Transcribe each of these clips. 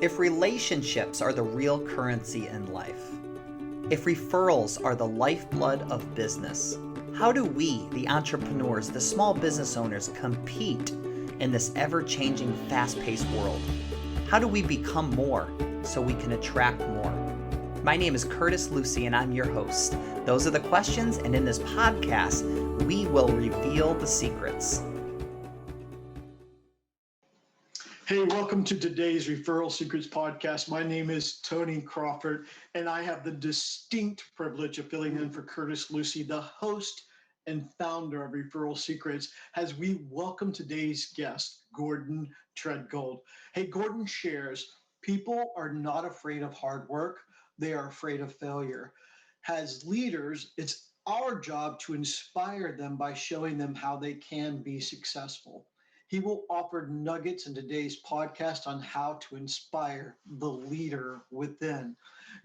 If relationships are the real currency in life, if referrals are the lifeblood of business, how do we, the entrepreneurs, the small business owners, compete in this ever-changing, fast-paced world? How do we become more so we can attract more? My name is Curtis Lucy and I'm your host. Those are the questions, and in this podcast, we will reveal the secrets. Hey, welcome to today's Referral Secrets podcast. My name is Tony Crawford, and I have the distinct privilege of filling in for Curtis Lucy, the host and founder of Referral Secrets, as we welcome today's guest, Gordon Tredgold. Hey, Gordon shares, people are not afraid of hard work, they are afraid of failure. As leaders, it's our job to inspire them by showing them how they can be successful. He will offer nuggets in today's podcast on how to inspire the leader within.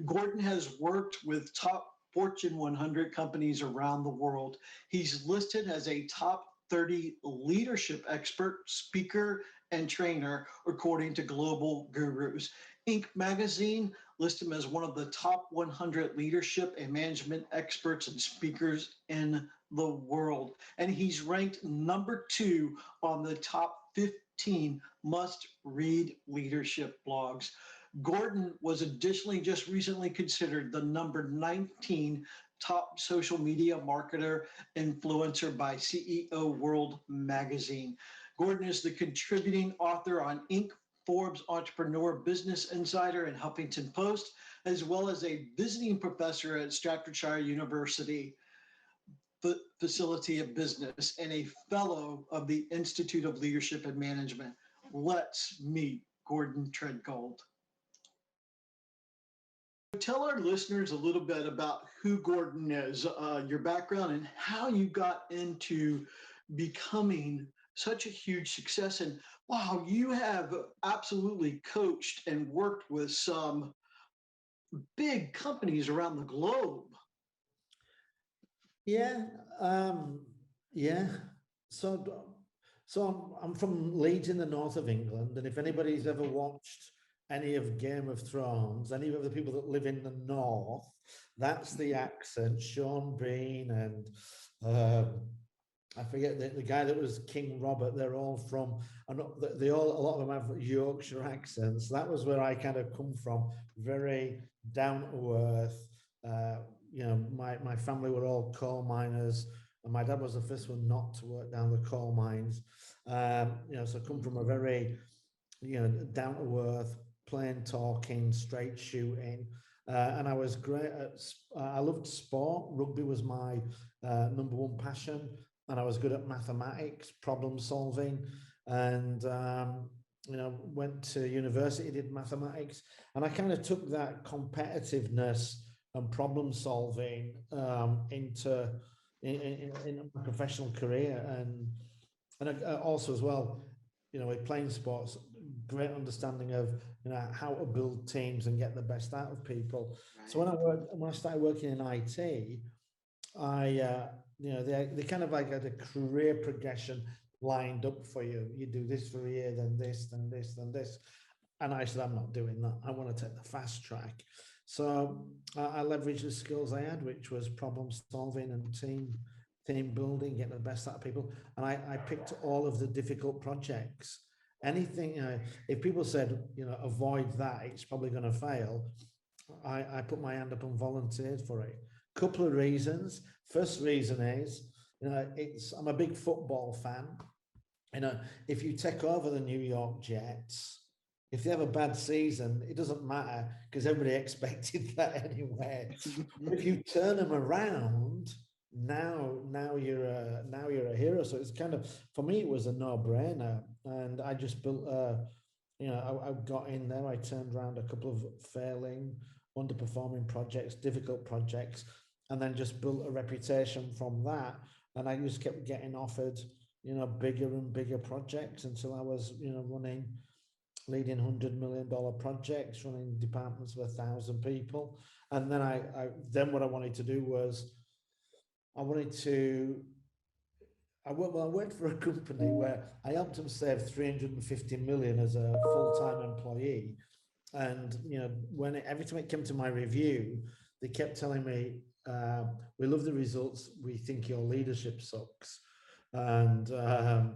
Gordon has worked with top Fortune 100 companies around the world. He's listed as a top 30 leadership expert, speaker, and trainer, according to Global Gurus. Inc. magazine lists him as one of the top 100 leadership and management experts and speakers in the world. And he's ranked number 2 on the top 15 must-read leadership blogs. Gordon was additionally just recently considered the number 19 top social media marketer influencer by CEO World magazine. Gordon is the contributing author on Inc., Forbes Entrepreneur, Business Insider, and Huffington Post, as well as a visiting professor at Staffordshire University Facility of Business and a fellow of the Institute of Leadership and Management. Let's meet Gordon Tredgold. Tell our listeners a little bit about who Gordon is, your background, and how you got into becoming such a huge success. And wow, you have absolutely coached and worked with some big companies around the globe. Yeah, yeah. So, I'm from Leeds in the north of England, and if anybody's ever watched any of Game of Thrones, any of the people that live in the north, that's the accent. Sean Bean and I forget the guy that was King Robert. They're all from, and they all, a lot of them have Yorkshire accents. That was where I kind of come from. Very down to earth. My family were all coal miners, and my dad was the first one not to work down the coal mines. So I come from a very, down to earth, plain talking, straight shooting, and I was great at. I loved sport. Rugby was my number one passion, and I was good at mathematics, problem solving, and went to university, did mathematics, and I kind of took that competitiveness and problem solving into in my professional career, and also as well, with playing sports, great understanding of how to build teams and get the best out of people. Right. So when I started working in IT, they kind of like had a career progression lined up for you. You do this for a year, then this, then this, then this. And I said, I'm not doing that. I want to take the fast track. So I leveraged the skills I had, which was problem solving and team building, getting the best out of people. And I picked all of the difficult projects. Anything, if people said, avoid that, it's probably going to fail. I put my hand up and volunteered for it. Couple of reasons. First reason is, I'm a big football fan. If you take over the New York Jets, if they have a bad season, it doesn't matter because everybody expected that anyway. But if you turn them around, now you're a hero. So it's kind of, for me, it was a no-brainer, and I just built I got in there. I turned around a couple of failing, underperforming projects, difficult projects, and then just built a reputation from that. And I just kept getting offered, bigger and bigger projects until I was, leading $100 million projects, running departments of 1,000 people. And then then what I wanted to do was, I worked for a company where I helped them save 350 million as a full-time employee. And every time it came to my review, they kept telling me, "We love the results. We think your leadership sucks." And I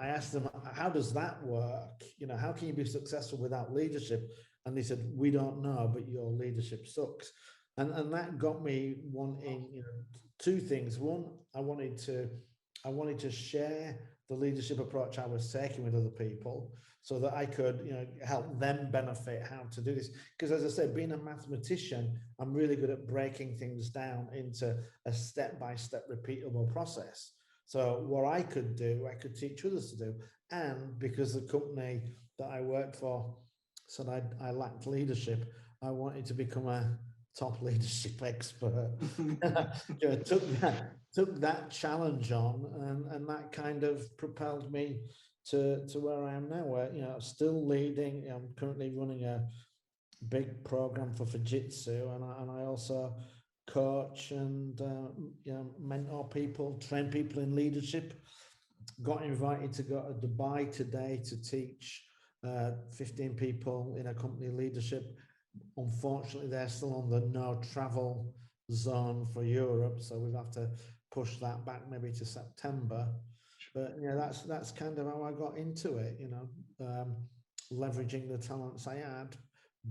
asked them, "How does that work? How can you be successful without leadership?" And they said, "We don't know, but your leadership sucks." And that got me wanting, two things. One, I wanted to share the leadership approach I was taking with other people, so that I could, help them benefit how to do this. Because as I said, being a mathematician, I'm really good at breaking things down into a step-by-step repeatable process. So what I could do, I could teach others to do. And because the company that I worked for said I lacked leadership, I wanted to become a top leadership expert. Took that challenge on, and that kind of propelled me to where I am now, where still leading. I'm currently running a big program for Fujitsu, and I also coach and mentor people, train people in leadership. Got invited to go to Dubai today to teach 15 people in a company leadership. Unfortunately, they're still on the no travel zone for Europe, so we'll have to push that back maybe to September. But that's kind of how I got into it. Leveraging the talents I had,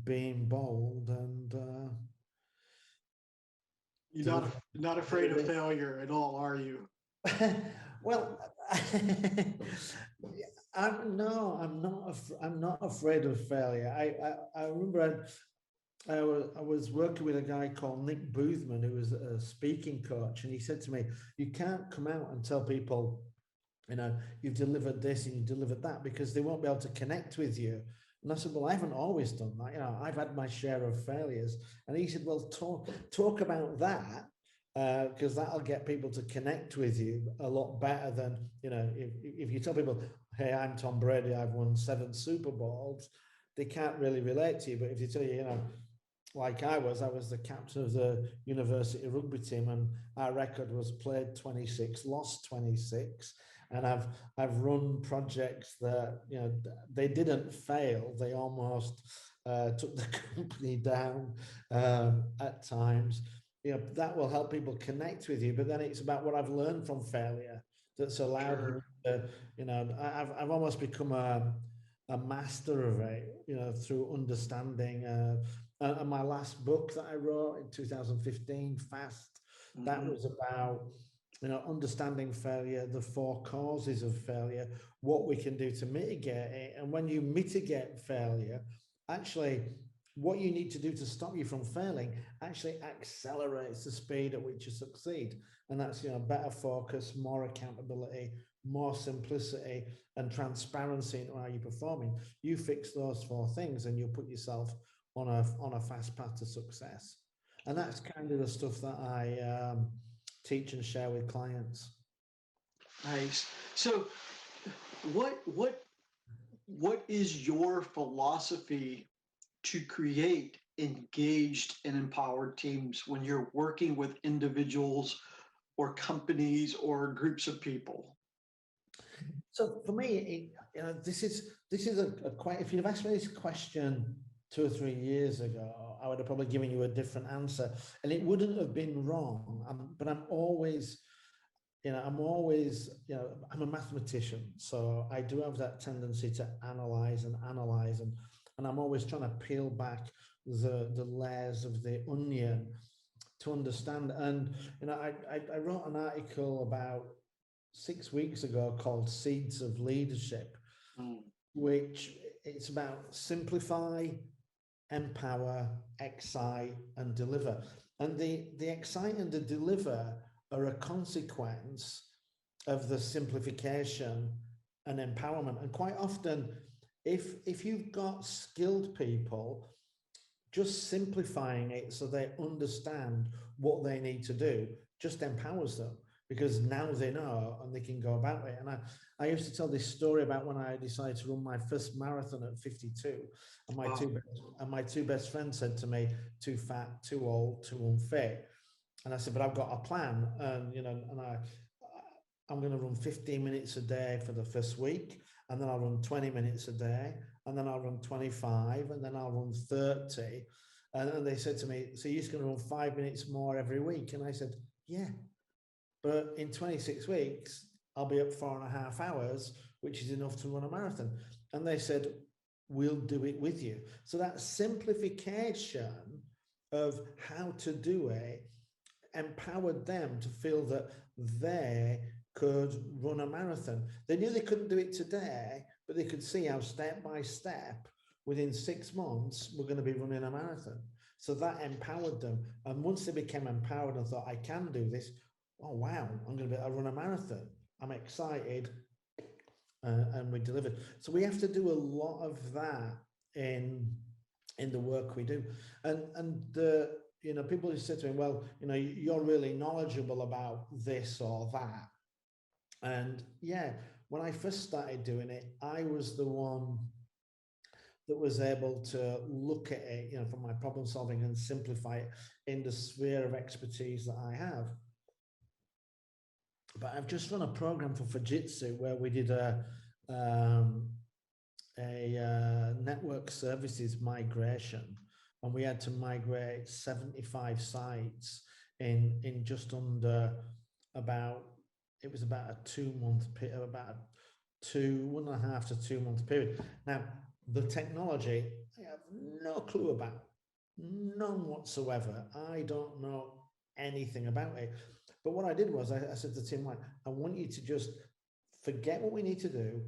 being bold, and You're not afraid of failure at all, are you? well, I'm not afraid of failure. I remember I was working with a guy called Nick Boothman, who was a speaking coach, and he said to me, "You can't come out and tell people, you've delivered this and you delivered that, because they won't be able to connect with you." And I said, "Well, I haven't always done that. I've had my share of failures." And he said, "Well, talk about that, because that'll get people to connect with you a lot better than, if you tell people, 'Hey, I'm Tom Brady, I've won 7 Super Bowls,' they can't really relate to you. But if you tell you, like I was the captain of the university rugby team, and our record was played 26, lost 26. And I've run projects that, they didn't fail. They almost took the company down at times. That will help people connect with you. But then it's about what I've learned from failure that's allowed me to, I've almost become a master of it, through understanding. And my last book that I wrote in 2015, Fast, that was about, understanding failure, the 4 causes of failure, what we can do to mitigate it. And when you mitigate failure, actually, what you need to do to stop you from failing actually accelerates the speed at which you succeed. And that's, better focus, more accountability, more simplicity, and transparency into how you're performing. You fix those 4 things and you put yourself on a fast path to success. And that's kind of the stuff that I teach and share with clients. Nice. So, what is your philosophy to create engaged and empowered teams when you're working with individuals or companies or groups of people? So for me, this is a quite. If you'd have asked me this question 2 or 3 years ago, I would have probably given you a different answer, and it wouldn't have been wrong. But I'm always, I'm a mathematician, so I do have that tendency to analyze, and I'm always trying to peel back the layers of the onion to understand. And I wrote an article about 6 weeks ago called Seeds of Leadership, which it's about simplify, empower, excite, and deliver. And the excite and the deliver are a consequence of the simplification and empowerment. And quite often, if you've got skilled people, just simplifying it so they understand what they need to do just empowers them, because now they know and they can go about it. And I used to tell this story about when I decided to run my first marathon at 52, and my two best friends said to me, "Too fat, too old, too unfit." And I said, "But I've got a plan, and I'm going to run 15 minutes a day for the first week, and then I'll run 20 minutes a day, and then I'll run 25, and then I'll run 30. And they said to me, so you're just going to run 5 minutes more every week? And I said, yeah, but in 26 weeks, I'll be up 4.5 hours, which is enough to run a marathon. And they said, we'll do it with you. So that simplification of how to do it empowered them to feel that they could run a marathon. They knew they couldn't do it today, but they could see how step by step, within 6 months, we're going to be running a marathon. So that empowered them. And once they became empowered and thought, I can do this, oh, wow, I'm going to be able to run a marathon. I'm excited. And we delivered. So we have to do a lot of that in the work we do. And the, you know, people who say to me, well, you know, you're really knowledgeable about this or that. And yeah, when I first started doing it, I was the one that was able to look at it, you know, from my problem solving and simplify it in the sphere of expertise that I have. But I've just run a program for Fujitsu where we did a network services migration, and we had to migrate 75 sites in just under about, it was about a 2 month, about 1.5 to 2 month period. Now, the technology, I have no clue about, none whatsoever. I don't know anything about it. But what I did was I said to Tim, like, I want you to just forget what we need to do,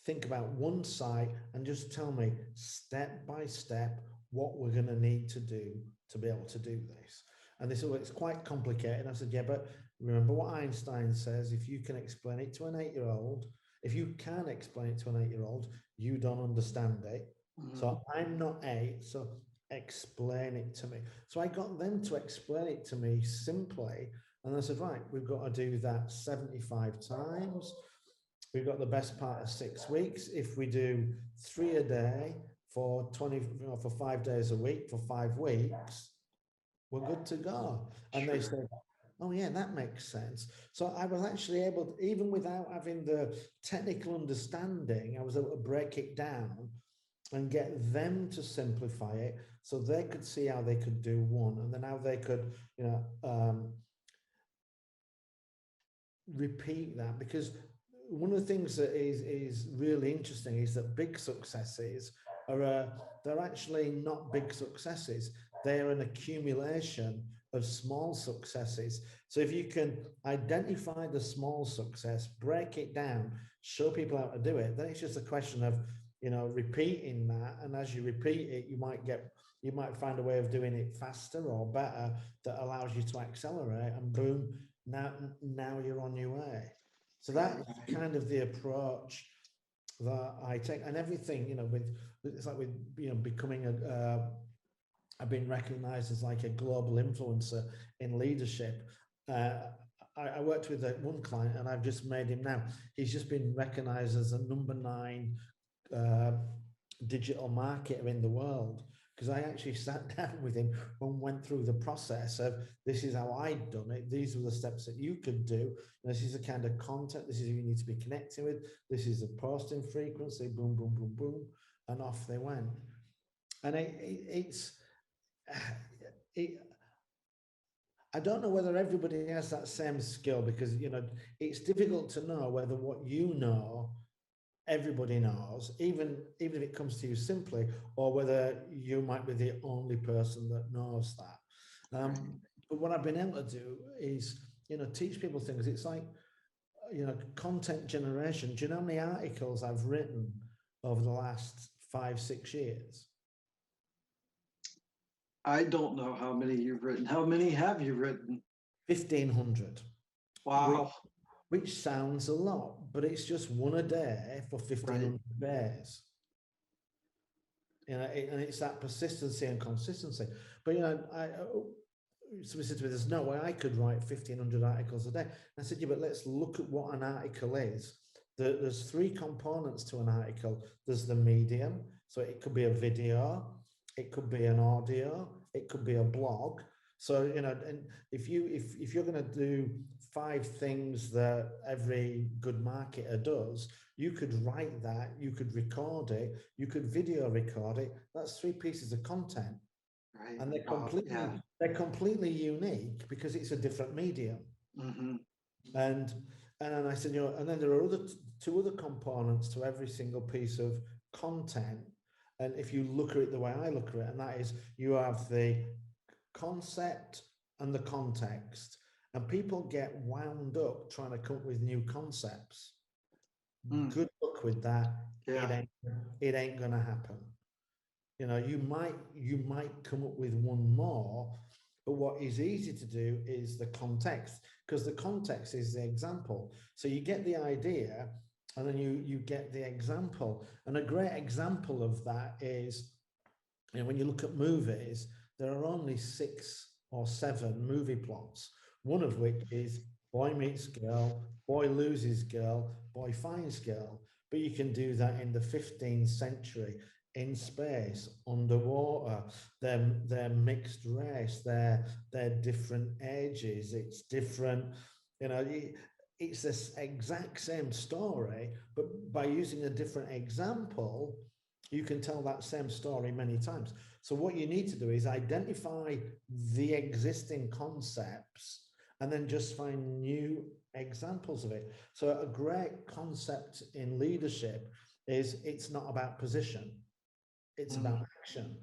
think about one site, and just tell me step by step what we're going to need to do to be able to do this. And they said, well, it's quite complicated. I said, yeah, but remember what Einstein says, if you can explain it to an 8-year-old, if you can explain it to an 8-year-old, you don't understand it. Mm-hmm. So I'm not 8, so explain it to me. So I got them to explain it to me simply. And I said, right, we've got to do that 75 times. We've got the best part of 6 weeks. If we do 3 a day for 20, for 5 days a week for 5 weeks, we're good to go. And they said, oh yeah, that makes sense. So I was actually able to, even without having the technical understanding, I was able to break it down and get them to simplify it so they could see how they could do one, and then how they could, you know, repeat that. Because one of the things that is really interesting is that big successes are they're actually not big successes. They're an accumulation of small successes. So if you can identify the small success, break it down, show people how to do it, then it's just a question of, you know, repeating that. And as you repeat it, you might find a way of doing it faster or better that allows you to accelerate, and boom, now you're on your way. So that's kind of the approach that I take. And everything, you know, it's like with, you know, becoming I've been recognized as like a global influencer in leadership. I worked with one client, and I've just made him now. He's just been recognized as a number 9 digital marketer in the world, because I actually sat down with him and went through the process of, this is how I'd done it. These were the steps that you could do. This is the kind of content. This is who you need to be connecting with. This is the posting frequency, boom, boom, boom, boom. And off they went. And I don't know whether everybody has that same skill, because, you know, it's difficult to know whether what you know everybody knows, even if it comes to you simply, or whether you might be the only person that knows that. But what I've been able to do is, you know, teach people things. It's like, you know, content generation. Do you know how many articles I've written over the last 5-6 years? I don't know how many you've written. How many have you written? 1,500. Wow. Which sounds a lot, but it's just one a day for 1,500 days. You know, and it's that persistency and consistency. But, you know, somebody said to me, there's no way I could write 1,500 articles a day. And I said, yeah, but let's look at what an article is. There's 3 components to an article. There's the medium, so it could be a video, it could be an audio, it could be a blog. So, and if you're going to do 5 things that every good marketer does, you could write that, you could record it, you could video record it. That's 3 pieces of content, Right. and Yeah. they're completely unique because it's a different medium. Mm-hmm. And then I said, and then there are two other components to every single piece of content. And if you look at it the way I look at it, and that is you have the concept and the context. And people get wound up trying to come up with new concepts. Good luck with that. Yeah. It ain't gonna happen. You might come up with one more, but what is easy to do is the context, because the context is the example. So you get the idea, and then you get the example. And a great example of that is, when you look at movies, there are only 6 or 7 movie plots, one of which is boy meets girl, boy loses girl, boy finds girl. But you can do that in the 15th century, in space, underwater. They're mixed race. They're different ages. It's different. It's this exact same story, but by using a different example, you can tell that same story many times. So what you need to do is identify the existing concepts and then just find new examples of it. So a great concept in leadership is it's not about position, it's about action.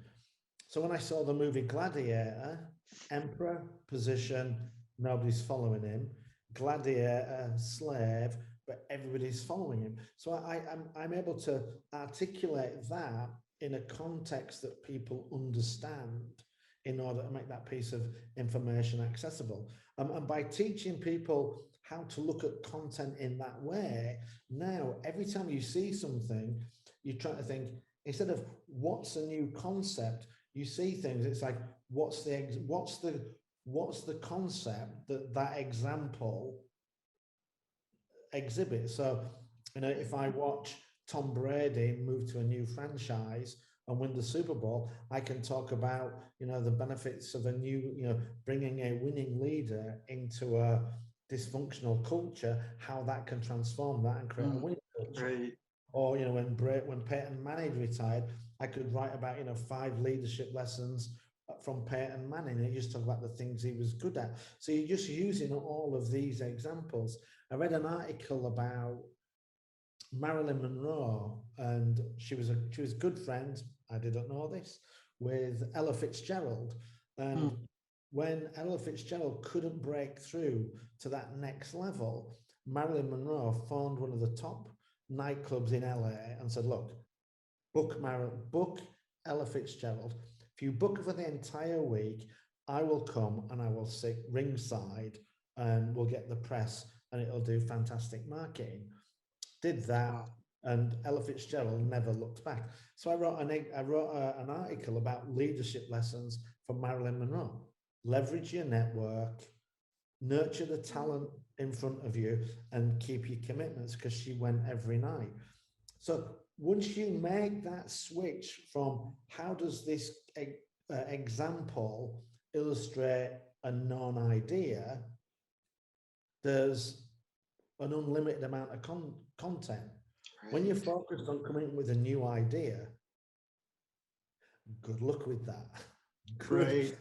So when I saw the movie Gladiator, emperor, position, nobody's following him. Gladiator, slave, but everybody's following him. So I'm able to articulate that in a context that people understand in order to make that piece of information accessible. And by teaching people how to look at content in that way, now every time you see something, you try to think, instead of what's a new concept, you see things. It's like what's the concept that example exhibits. So, if I watch Tom Brady move to a new franchise and win the Super Bowl, I can talk about the benefits of a new, bringing a winning leader into a dysfunctional culture, how that can transform that and create a winning culture. Right. Or when Peyton Manning retired, I could write about 5 leadership lessons from Peyton Manning, and just talk about the things he was good at. So you're just using all of these examples. I read an article about Marilyn Monroe, and she was good friends. I didn't know this, with Ella Fitzgerald, and when Ella Fitzgerald couldn't break through to that next level, Marilyn Monroe phoned one of the top nightclubs in LA and said, "Look, book Ella Fitzgerald. If you book for the entire week, I will come and I will sit ringside and we'll get the press and it'll do fantastic marketing." Did that, and Ella Fitzgerald never looked back. So I wrote an article about leadership lessons for Marilyn Monroe. Leverage your network, nurture the talent in front of you, and keep your commitments, because she went every night. So once you make that switch from how does this example illustrate a known idea, there's an unlimited amount of content. Right. When you're focused on coming up with a new idea, good luck with that. Good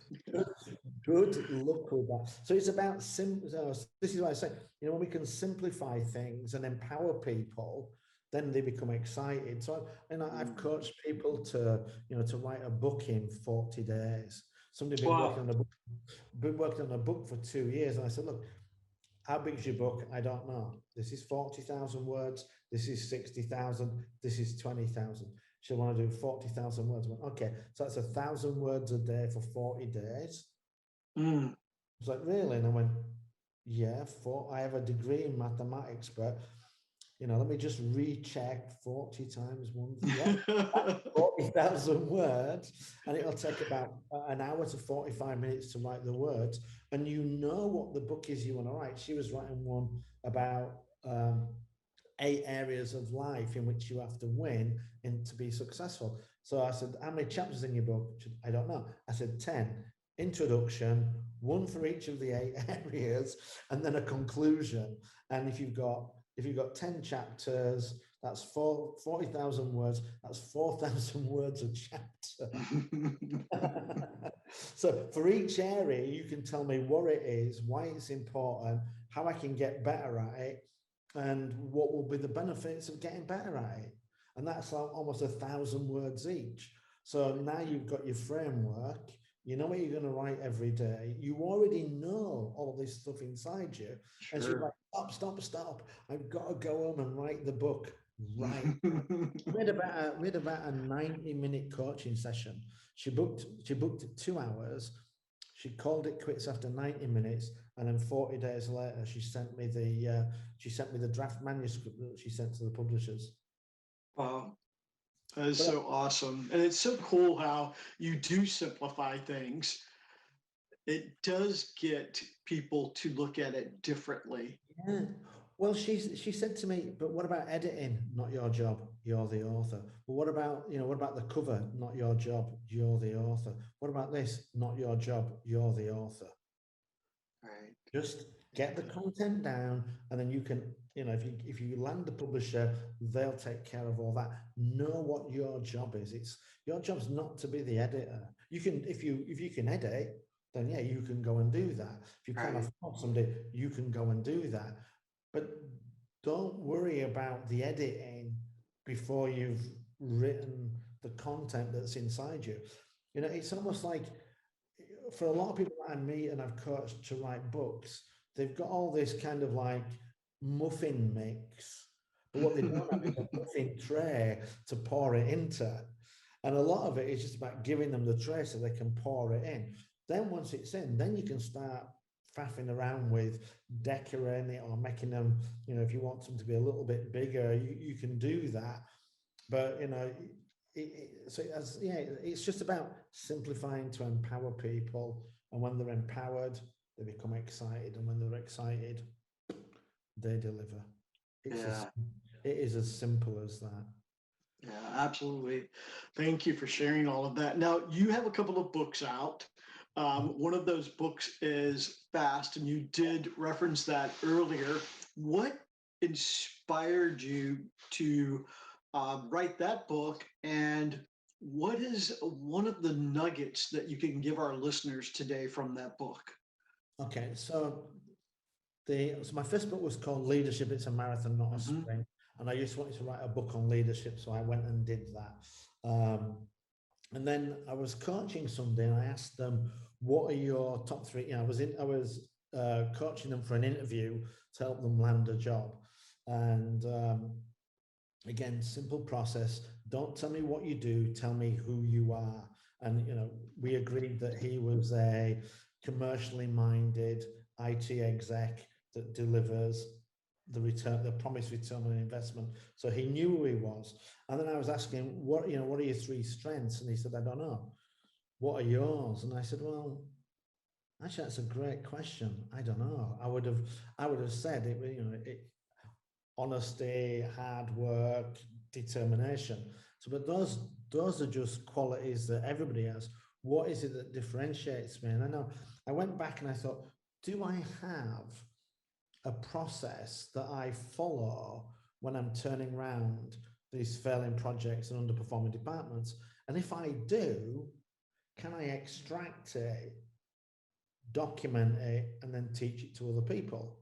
luck with that. So it's about this is why I say, when we can simplify things and empower people, then they become excited. So I've coached people to write a book in 40 days. Somebody been working on a book for 2 years, and I said, "Look, how big is your book?" "I don't know." "This is 40,000 words. This is 60,000. This is 20,000. She'll want to do 40,000 words. I went, "Okay, so that's 1,000 words a day for 40 days. I was like, "Really?" And I went, "Yeah, I have a degree in mathematics, but let me just recheck 40 times 1. Yeah, 40,000 words, and it'll take about an hour to 45 minutes to write the words." And what the book is you want to write. She was writing one about 8 areas of life in which you have to win and to be successful. So I said, "How many chapters in your book?" "I don't know." I said, 10. introduction, one for each of the 8 areas, and then a conclusion. And if you've got 10 chapters, that's 40,000 words. That's 4,000 words a chapter. So for each area, you can tell me what it is, why it's important, how I can get better at it, and what will be the benefits of getting better at it. And that's like almost 1,000 words each. So now you've got your framework, you know what you're going to write every day. You already know all of this stuff inside you. And she's like, stop. I've got to go home and write the book. Right. We had about a 90-minute coaching session. She booked 2 hours. She called it quits after 90 minutes, and then 40 days later, she sent me the draft manuscript that she sent to the publishers. Wow. That is so awesome. And it's so cool how you do simplify things. It does get people to look at it differently. Yeah. Well, she said to me, but what about editing? Not your job. You're the author. But what about, what about the cover? Not your job. You're the author. What about this? Not your job. You're the author. Right. Just get the content down, and then you can, if you land the publisher, they'll take care of all that. Know what your job is. It's your job's not to be the editor. You can, if you can edit, then yeah, you can go and do that. If you can't afford somebody, you can go and do that. But don't worry about the editing before you've written the content that's inside you. It's almost like, for a lot of people that I meet and I've coached to write books, they've got all this kind of like muffin mix, but what they don't have is a muffin tray to pour it into. And a lot of it is just about giving them the tray so they can pour it in. Then once it's in, then you can start faffing around with decorating it or making them, if you want them to be a little bit bigger, you can do that. But, it's just about simplifying to empower people. And when they're empowered, they become excited. And when they're excited, they deliver. It is as simple as that. Yeah, absolutely. Thank you for sharing all of that. Now, you have a couple of books out. One of those books is Fast, and you did reference that earlier. What inspired you to write that book, and what is one of the nuggets that you can give our listeners today from that book? Okay, so my first book was called Leadership. It's a marathon, not a sprint. And I just wanted to write a book on leadership, so I went and did that. And then I was coaching somebody, and I asked them, "What are your top 3?" I was coaching them for an interview to help them land a job. And again, simple process. Don't tell me what you do. Tell me who you are. And we agreed that he was a commercially minded IT exec that delivers the promised return on investment. So he knew who he was. And then I was asking, what are your 3 strengths? And he said, I don't know. What are yours? And I said, well, actually, that's a great question. I don't know. I would have said it, honesty, hard work, determination. So, but those are just qualities that everybody has. What is it that differentiates me? And I know I went back and I thought, do I have a process that I follow when I'm turning around these failing projects and underperforming departments? And if I do, can I extract it, document it, and then teach it to other people?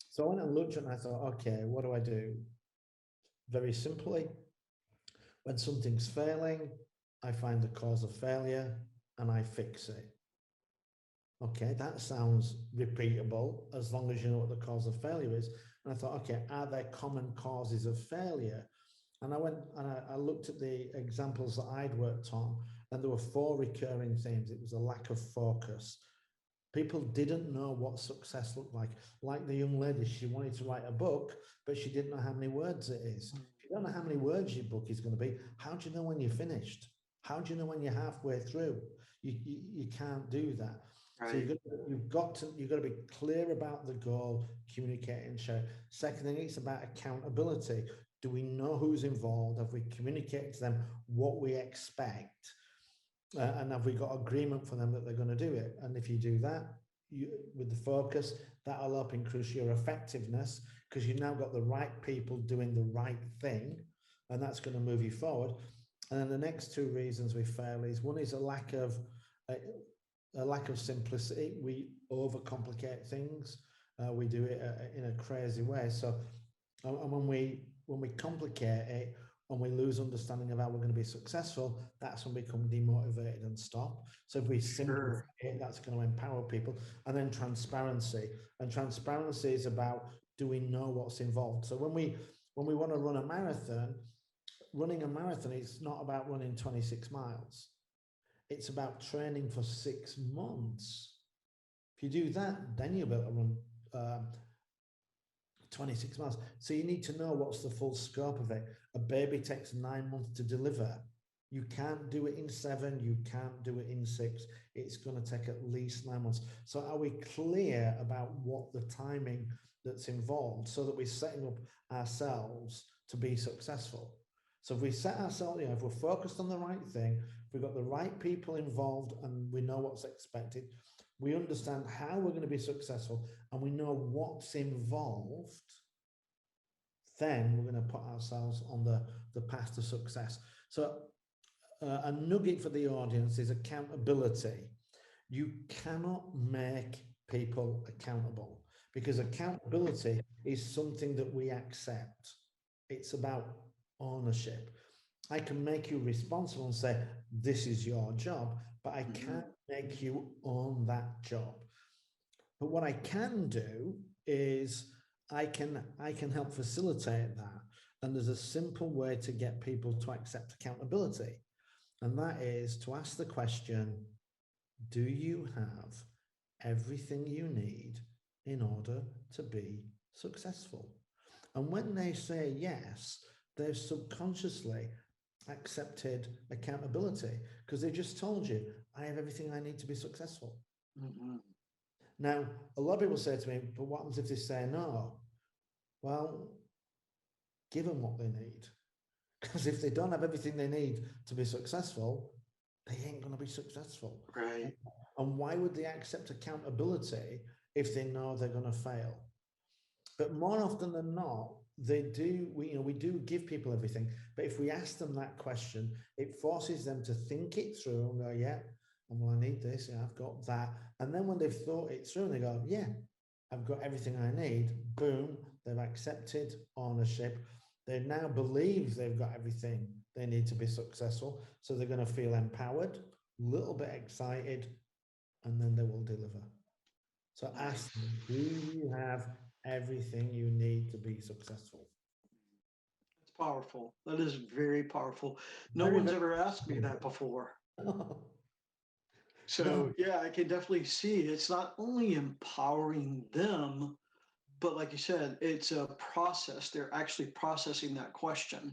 So I went and looked at it and I thought, okay, what do I do? Very simply, when something's failing, I find the cause of failure and I fix it. Okay, that sounds repeatable as long as you know what the cause of failure is. And I thought, okay, are there common causes of failure? And I went and I looked at the examples that I'd worked on, and there were 4 recurring themes. It was a lack of focus. People didn't know what success looked like. Like the young lady, she wanted to write a book, but she didn't know how many words it is. If you don't know how many words your book is going to be, how do you know when you're finished? How do you know when you're halfway through? You can't do that. Right. So you've got to be clear about the goal, communicate and share. Second thing, it's about accountability. Do we know who's involved? Have we communicated to them what we expect? and have we got agreement for them that they're going to do it? And if you do that, with the focus, that'll help increase your effectiveness because you've now got the right people doing the right thing, and that's going to move you forward. And then the next two reasons we fail is one is a, a lack of simplicity. We overcomplicate things. We do it in a crazy way. So, and when we complicate it and we lose understanding of how we're going to be successful, that's when we become demotivated and stop. So if we simplify it, that's going to empower people. And then transparency. And transparency is about, do we know what's involved? So when we want to run a marathon, running a marathon is not about running 26 miles. It's about training for 6 months. If you do that, then you'll be able to run 26 miles. So you need to know what's the full scope of it. A baby takes 9 months to deliver. You can't do it in 7. You can't do it in 6. It's going to take at least 9 months. So are we clear about what the timing that's involved so that we're setting up ourselves to be successful? So if we set ourselves, if we're focused on the right thing, if we've got the right people involved and we know what's expected, we understand how we're going to be successful and we know what's involved, then we're going to put ourselves on the path to success. So a nugget for the audience is accountability. You cannot make people accountable because accountability is something that we accept. It's about ownership. I can make you responsible and say, this is your job, but I can't make you own that job. But what I can do is I can help facilitate that. And there's a simple way to get people to accept accountability. And that is to ask the question, do you have everything you need in order to be successful? And when they say yes, they've subconsciously accepted accountability because they just told you, I have everything I need to be successful. Mm-hmm. Now, a lot of people say to me, but what happens if they say no? Well, give them what they need. Because if they don't have everything they need to be successful, they ain't going to be successful. Right. And why would they accept accountability if they know they're going to fail? But more often than not, we do give people everything. But if we ask them that question, it forces them to think it through and go, yeah, well, I need this, yeah, I've got that. And then when they've thought it through and they go, yeah, I've got everything I need, boom, they've accepted ownership. They now believe they've got everything they need to be successful. So they're going to feel empowered, a little bit excited, and then they will deliver. So ask them, do you have everything you need to be successful? It's powerful. That is very powerful. No one's ever asked me that before. So yeah, I can definitely see it's not only empowering them, but like you said, it's a process. They're actually processing that question.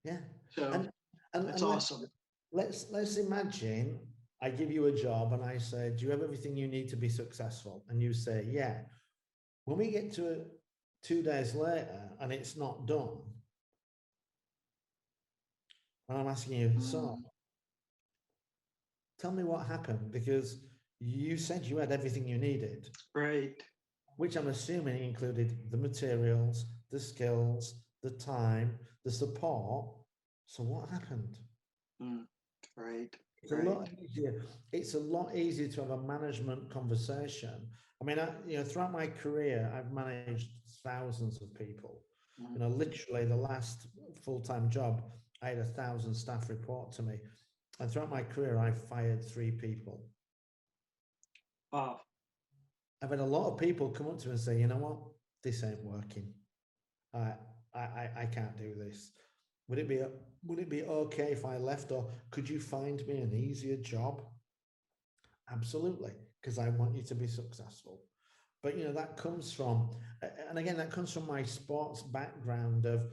Yeah. So that's awesome. Let's imagine I give you a job and I say, do you have everything you need to be successful? And you say, yeah. When we get to it 2 days later and it's not done, and I'm asking you, so tell me what happened, because you said you had everything you needed. Right. Which I'm assuming included the materials, the skills, the time, the support. So what happened? Right. It's a lot easier. It's a lot easier to have a management conversation. I mean, throughout my career, I've managed thousands of people. Literally the last full-time job, I had 1,000 staff report to me. And throughout my career, I've fired 3 people. Wow. I've had a lot of people come up to me and say, you know what, this ain't working. I can't do this. Would it be okay if I left, or could you find me an easier job? Absolutely, because I want you to be successful. But that comes from, and again, that comes from my sports background of,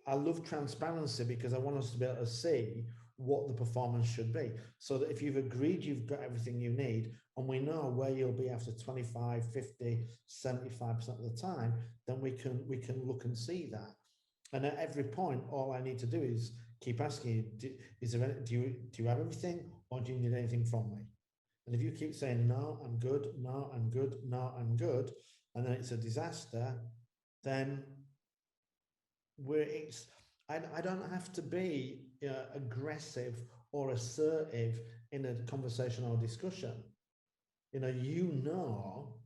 I love transparency because I want us to be able to see what the performance should be. So that if you've agreed you've got everything you need, and we know where you'll be after 25, 50, 75% of the time, then we can look and see that. And at every point, all I need to do is keep asking you, do you have everything, or do you need anything from me? And if you keep saying no, I'm good, no, I'm good, no, I'm good, and then it's a disaster, then we're it's I don't have to be aggressive or assertive in a conversation or discussion. You know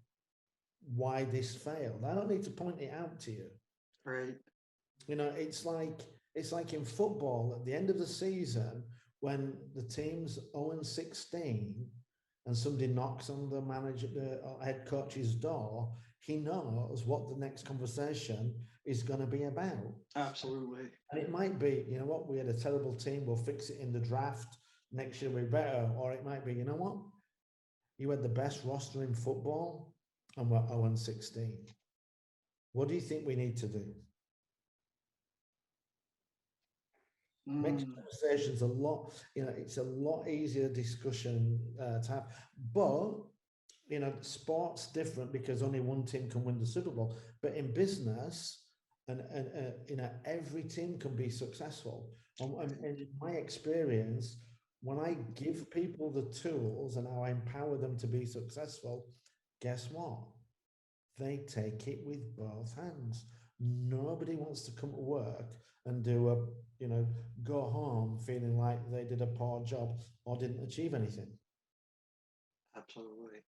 why this failed. I don't need to point it out to you. Right. It's like in football at the end of the season when the team's 0-16 and somebody knocks on the manager, the head coach's door. He knows what the next conversation is going to be about. Absolutely. And it might be, you know what, we had a terrible team, we'll fix it in the draft. Next year we're better. Or it might be, you know what, you had the best roster in football and we're 0-16. What do you think we need to do? Makes conversations a lot, it's a lot easier discussion to have. But, sport's different because only one team can win the Super Bowl. But in business, and every team can be successful. And in my experience, when I give people the tools and I empower them to be successful, guess what? They take it with both hands. Nobody wants to come to work and go home feeling like they did a poor job or didn't achieve anything. Absolutely.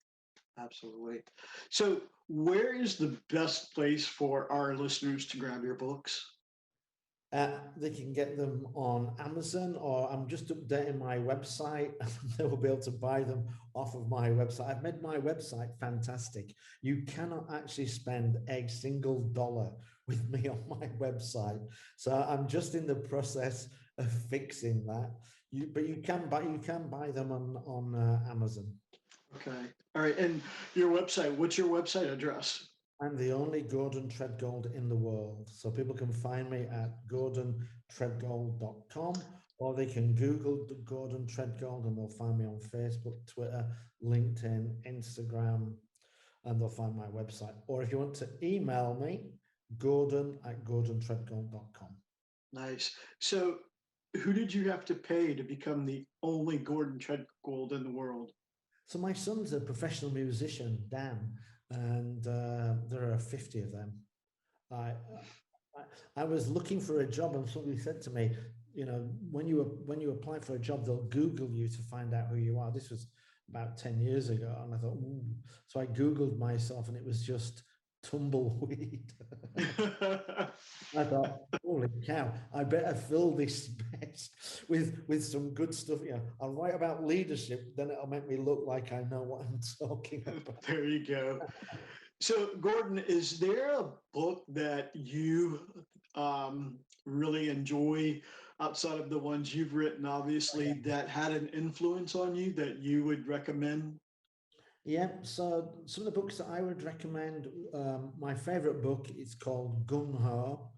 Absolutely. So, where is the best place for our listeners to grab your books? They can get them on Amazon, or I'm just updating my website. They will be able to buy them off of my website. I've made my website fantastic. You cannot actually spend a single dollar with me on my website. So I'm just in the process of fixing that. But you can buy them on Amazon. Okay. All right. And your website, what's your website address? I'm the only Gordon Tredgold in the world. So people can find me at gordontredgold.com, or they can Google Gordon Tredgold and they'll find me on Facebook, Twitter, LinkedIn, Instagram, and they'll find my website. Or if you want to email me, gordon@gordontredgold.com. Nice. So, who did you have to pay to become the only Gordon Tredgold in the world? So my son's a professional musician, Dan, and there are 50 of them. I, I was looking for a job, and somebody said to me, when you apply for a job, they'll Google you to find out who you are. This was about 10 years ago, and I thought, ooh. So I Googled myself, and it was just tumbleweed. I thought, holy cow, I better fill this space with some good stuff. I'll write about leadership, then it'll make me look like I know what I'm talking about. There you go. So, Gordon, is there a book that you really enjoy outside of the ones you've written, obviously, that had an influence on you that you would recommend? Yeah, so some of the books that I would recommend, my favorite book is called Gung Ho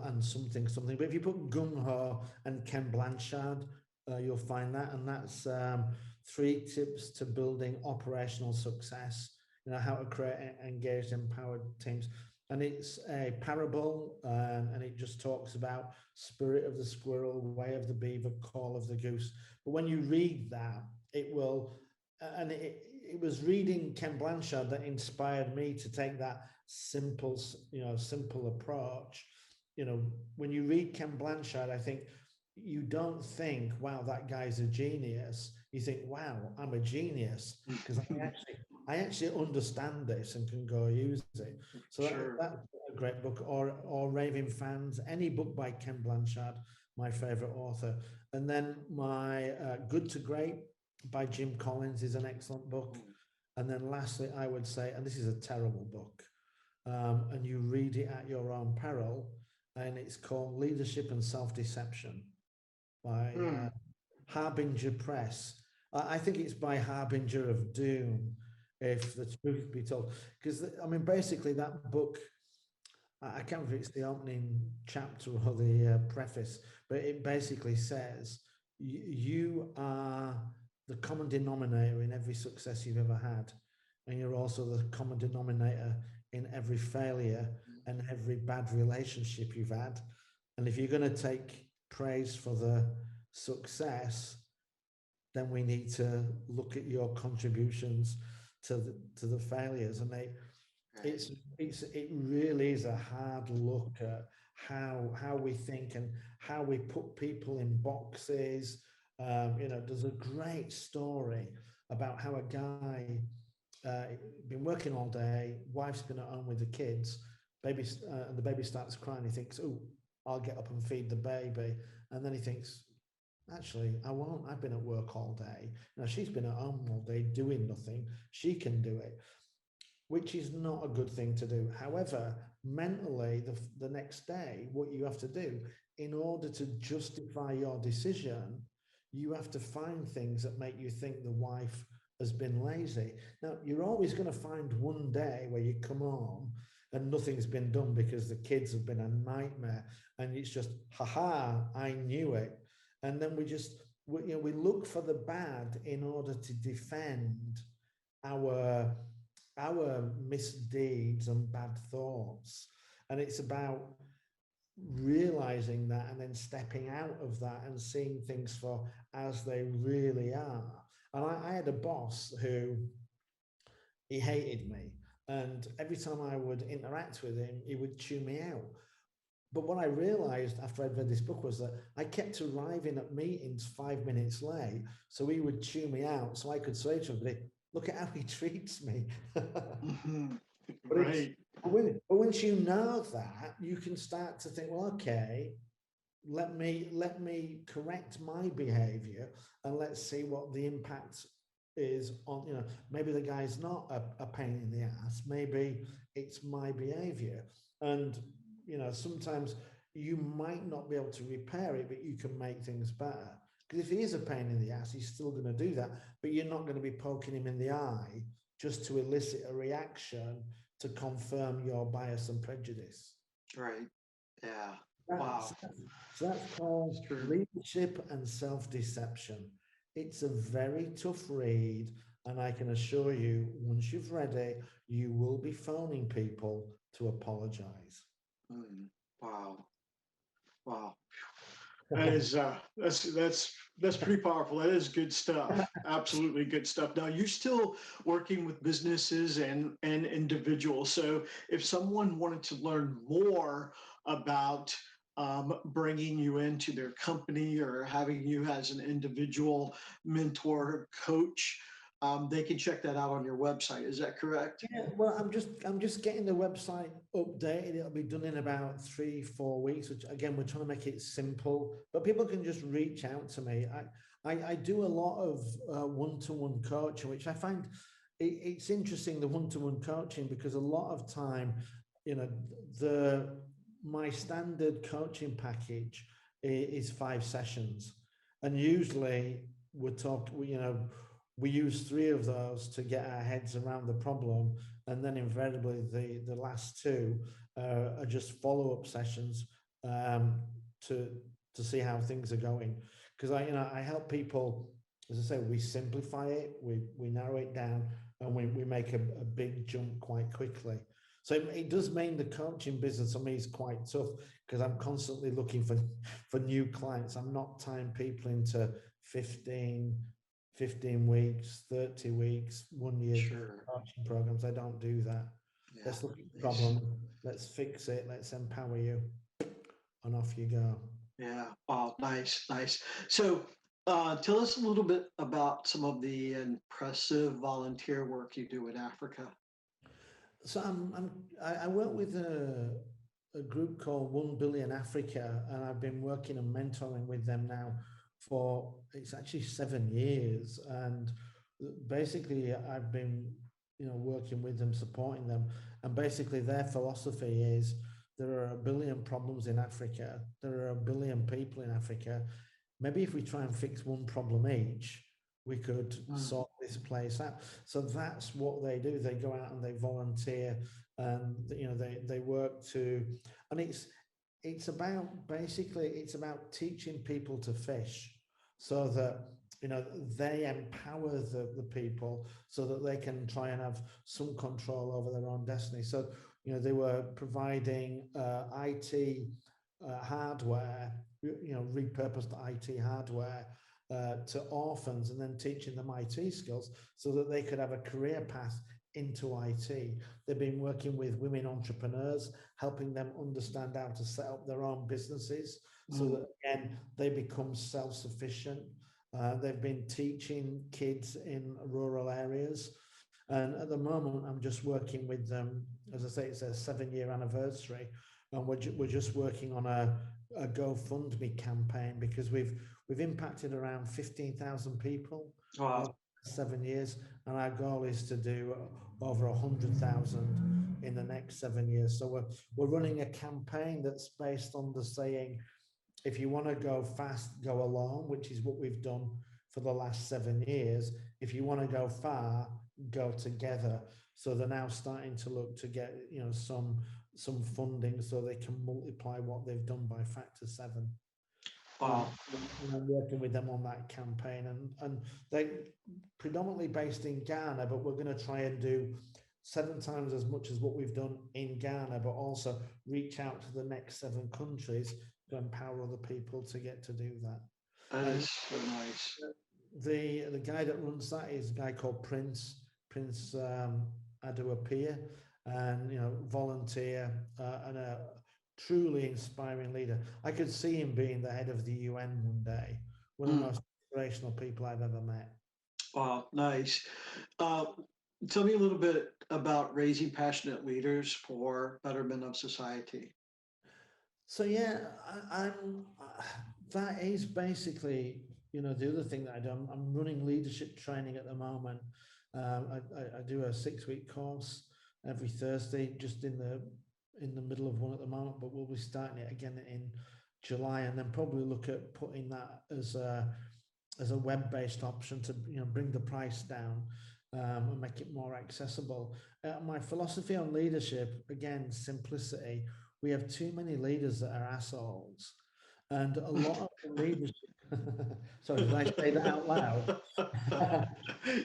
and something something. But if you put Gung Ho and Ken Blanchard, you'll find that, and that's 3 tips to building operational success. How to create engaged, empowered teams, and it's a parable, and it just talks about spirit of the squirrel, way of the beaver, call of the goose. But when you read that, it will, and it was reading Ken Blanchard that inspired me to take that simple approach. When you read Ken Blanchard, I think you don't think, wow, that guy's a genius. You think, wow, I'm a genius because I actually understand this and can go use it. So Sure. that's a great book. Or Raving Fans, any book by Ken Blanchard, my favorite author. And then my Good to Great by Jim Collins is an excellent book. And then lastly, I would say, and this is a terrible book, and you read it at your own peril, and it's called Leadership and Self-Deception by Harbinger Press. I think it's by Harbinger of Doom, if the truth be told. Because, basically that book, I can't remember if it's the opening chapter or the preface, but it basically says, you are the common denominator in every success you've ever had. And you're also the common denominator in every failure and every bad relationship you've had. And if you're going to take praised for the success, then we need to look at your contributions to the failures. And it really is a hard look at how we think and how we put people in boxes. There's a great story about how a guy been working all day, wife's been at home with the kids, and the baby starts crying. He thinks, "Oh, I'll get up and feed the baby," and then he thinks, "Actually, I won't. I've been at work all day. Now she's been at home all day doing nothing. She can do it," which is not a good thing to do. However, mentally, the next day, what you have to do in order to justify your decision, you have to find things that make you think the wife has been lazy. Now, you're always going to find one day where you come home and nothing's been done because the kids have been a nightmare, and it's just, haha, I knew it. And then we look for the bad in order to defend our misdeeds and bad thoughts. And it's about realizing that and then stepping out of that and seeing things for as they really are. And I had a boss who, he hated me, and every time I would interact with him, he would chew me out. But what I realized after I'd read this book was that I kept arriving at meetings 5 minutes late, so he would chew me out, so I could say to everybody, "Look at how he treats me." Mhm. But Right. but once you know that, you can start to think, well, okay, let me correct my behavior, and let's see what the impact is on, maybe the guy's not a pain in the ass, maybe it's my behavior. And sometimes you might not be able to repair it, but you can make things better. Because if he is a pain in the ass, he's still going to do that, but you're not going to be poking him in the eye just to elicit a reaction to confirm your bias and prejudice. Right. Yeah. That's, Wow. so that's called Sure. leadership and self-deception. It's a very tough read, and I can assure you, once you've read it, you will be phoning people to apologize. Mm. Wow. Wow. That is that's pretty powerful. That is good stuff. Absolutely good stuff. Now you're still working with businesses and individuals. So if someone wanted to learn more about bringing you into their company or having you as an individual mentor coach, they can check that out on your website. Is that correct? Yeah, well, I'm just getting the website updated. It'll be done in about 3-4 weeks, which again, we're trying to make it simple, but people can just reach out to me. I do a lot of one-to-one coaching, which I find it's interesting, the one-to-one coaching, because a lot of time, you know, the my standard coaching package is 5 sessions, and usually we're talking, we use 3 of those to get our heads around the problem, and then invariably the last 2 are just follow-up sessions, to see how things are going. Because I help people, as I say, we simplify it, we narrow it down, and we make a big jump quite quickly. So it does mean the coaching business for me is quite tough, because I'm constantly looking for new clients. I'm not tying people into 15 weeks, 30 weeks, 1 year Sure. coaching programs. I don't do that. Yeah. Let's look at the Nice. problem, let's fix it, let's empower you, and off you go. Yeah. Wow. Nice. Nice. So, tell us a little bit about some of the impressive volunteer work you do in Africa. So I work with a group called 1 Billion Africa, and I've been working and mentoring with them now for, it's actually 7 years. And basically I've been, working with them, supporting them. And basically their philosophy is, there are 1 billion problems in Africa. There are 1 billion people in Africa. Maybe if we try and fix one problem each, we could Mm. sort this place out. So that's what they do. They go out and they volunteer, and they work to, and it's about, basically it's about teaching people to fish, so that they empower the people, so that they can try and have some control over their own destiny. So they were providing IT hardware, repurposed IT hardware to orphans, and then teaching them IT skills so that they could have a career path into IT. They've been working with women entrepreneurs, helping them understand how to set up their own businesses so that, again, they become self-sufficient. They've been teaching kids in rural areas. And at the moment, I'm just working with them. As I say, it's a 7-year anniversary, and we're just working on a GoFundMe campaign because we've impacted around 15,000 people Wow. 7 years, and our goal is to do over 100,000 in the next 7 years. So we're running a campaign that's based on the saying, if you want to go fast, go alone, which is what we've done for the last 7 years. If you want to go far, go together. So they're now starting to look to get some funding so they can multiply what they've done by factor 7. Wow. And I'm working with them on that campaign, and they predominantly based in Ghana, but we're going to try and do 7 times as much as what we've done in Ghana, but also reach out to the next 7 countries to empower other people to get to do that. That And is so nice. the guy that runs that is a guy called Prince Aduapia, and volunteer and a truly inspiring leader. I could see him being the head of the UN one day. One of the most inspirational people I've ever met. Wow, nice. Uh, Tell me a little bit about raising passionate leaders for betterment of society. So yeah, I'm. That is basically the other thing that I do. I'm running leadership training at the moment. I do a 6-week course every Thursday, just in the middle of one at the moment, but we'll be starting it again in July, and then probably look at putting that as a web-based option to bring the price down and make it more accessible. My philosophy on leadership, again, simplicity. We have too many leaders that are assholes, and a lot of the leadership. Sorry, did I say that out loud?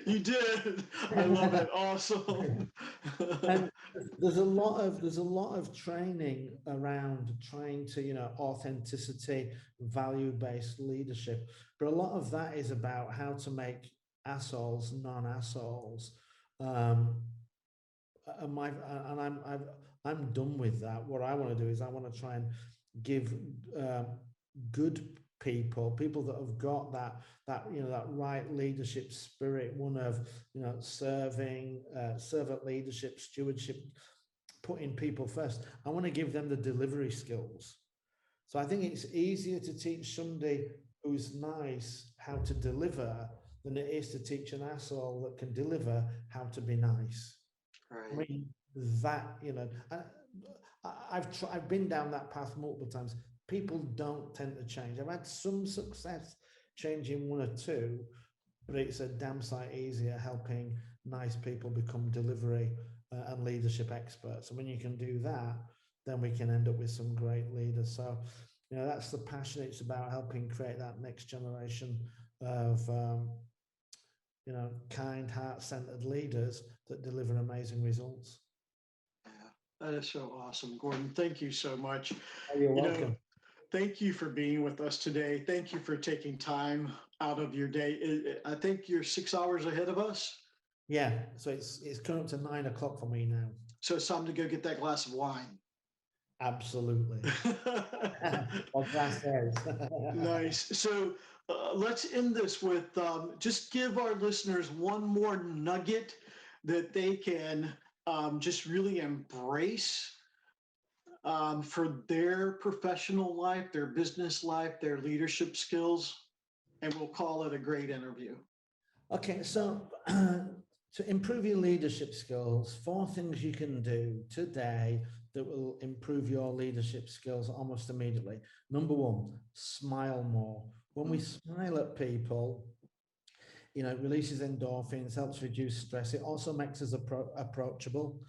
You did. I love it. Awesome. And there's a lot of training around trying to authenticity, value-based leadership, but a lot of that is about how to make assholes non-assholes. um and my and I'm done with that. What I want to do is I want to try and give um good people that have got that right leadership spirit, one of serving, servant leadership, stewardship, putting people first. I want to give them the delivery skills. So I think it's easier to teach somebody who's nice how to deliver than it is to teach an asshole that can deliver how to be nice. I Right. mean, I've been down that path multiple times. People don't tend to change. I've had some success changing one or two, but it's a damn sight easier helping nice people become delivery and leadership experts. And when you can do that, then we can end up with some great leaders. So, that's the passion. It's about helping create that next generation of kind, heart-centered leaders that deliver amazing results. Yeah, that is so awesome, Gordon. Thank you so much. Oh, you're You know, welcome. thank you for being with us today. Thank you for taking time out of your day. I think you're 6 hours ahead of us. Yeah, so it's coming up to 9 o'clock for me now. So it's time to go get that glass of wine. Absolutely. What that says. Nice. So let's end this with just give our listeners one more nugget that they can just really embrace for their professional life, their business life, their leadership skills, and we'll call it a great interview. Okay, so to improve your leadership skills, 4 things you can do today that will improve your leadership skills almost immediately. Number 1, smile more. When we smile at people, it releases endorphins, helps reduce stress. It also makes us approachable.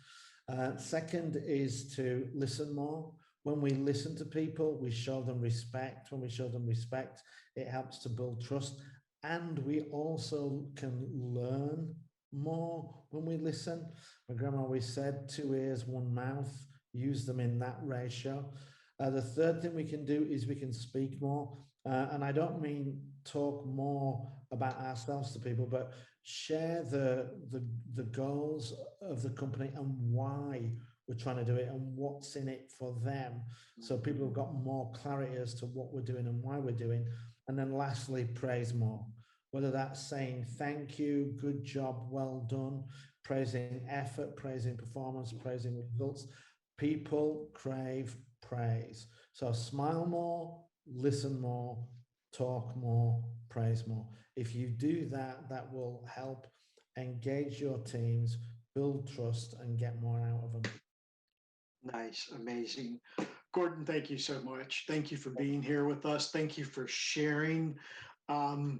Second is to listen more. When we listen to people, we show them respect. When we show them respect, it helps to build trust. And we also can learn more when we listen. My grandma always said, 2 ears, 1 mouth. Use them in that ratio. The third thing we can do is we can speak more. And I don't mean talk more about ourselves to people, but share the goals of the company and why we're trying to do it and what's in it for them. So people have got more clarity as to what we're doing and why we're doing. And then lastly, praise more. Whether that's saying thank you, good job, well done, praising effort, praising performance, praising results. People crave praise. So smile more, listen more, talk more, praise more. If you do that, that will help engage your teams, build trust, and get more out of them. Nice, amazing. Gordon, thank you so much. Thank you for being here with us. Thank you for sharing. And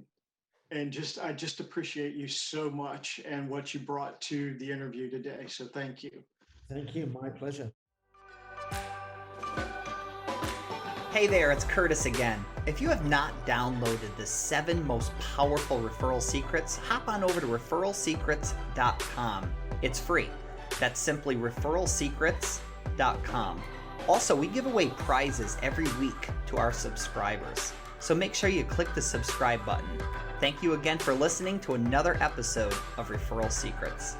I just appreciate you so much and what you brought to the interview today. So thank you. Thank you. My pleasure. Hey there, it's Curtis again. If you have not downloaded the 7 most powerful referral secrets, hop on over to referralsecrets.com. It's free. That's simply referralsecrets.com. Also, we give away prizes every week to our subscribers. So make sure you click the subscribe button. Thank you again for listening to another episode of Referral Secrets.